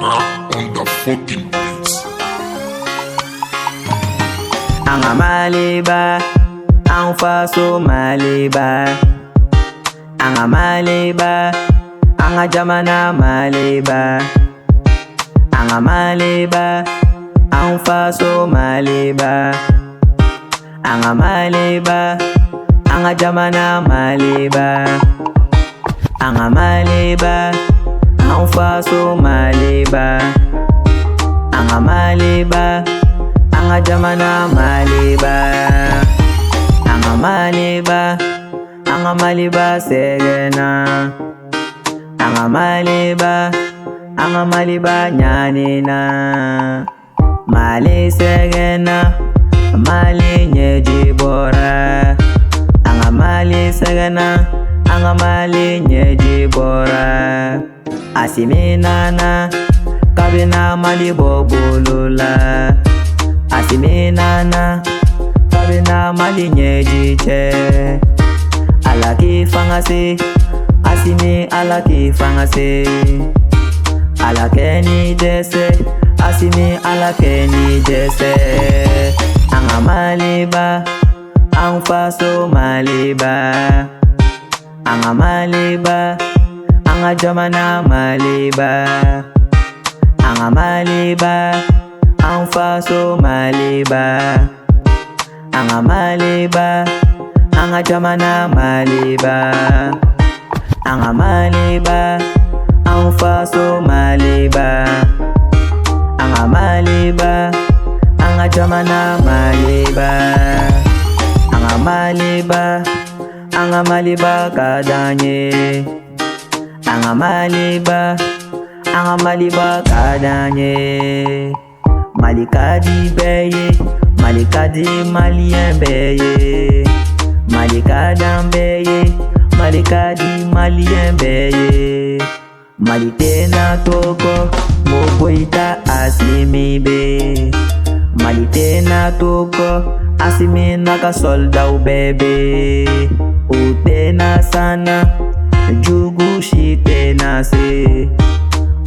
on the fucking beats. Anga maliba, ang faso maliba. Anga maliba, anga jamana maliba. Anga maliba, ang faso maliba. Anga maliba, anga jamana maliba. Anga maliba, ang faso maliba. Anga maliba, anga jamana maliba. Anga maliba, anga maliba segena. Anga maliba, anga maliba nyanina. Mali segena, mali nyejibora. Anga mali segena, anga mali nyejibora. Asiminana, kabina mali bobulula. Asiminana, kabina mali nyejiche. Alaki fangasi, asimi alaki fangasi. Alakeni dese, asimi alakeni dese. Anga maliba, ang faso maliba. Anga maliba, anga jamana maliba. Anga maliba, ang faso maliba. Anga maliba, anga jamana maliba. Anga maliba, ang faso maliba. Anga maliba, anga jamana maliba. Anga maliba, anga maliba kadanye. Anga maliba, anga maliba kadanye. Malikadi beye, malikadi malien beye. Malikadan beye, malikadi malien beye. Malite na toko, moboita asimi be. Malite na toko, asimi naka soldau bebe. Ute na sana, jugu shite na se.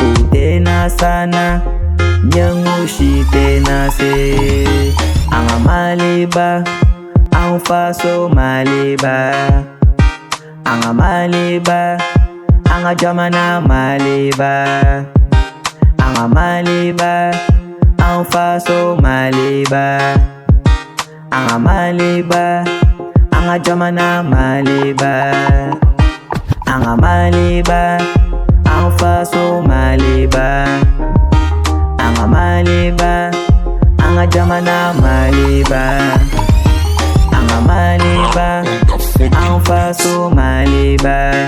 Ute na sana, nyangu shite na se. Anga maliba, ang faso maliba. Anga maliba, anga jamana maliba. Anga maliba, ang faso maliba. Anga maliba, anga jamana maliba. Anga maliba, ang faso maliba. Anga maliba, anga jamana maliba. Anga maliba, ang faso maliba.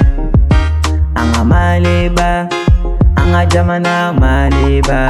Anga maliba, anga jamana maliba.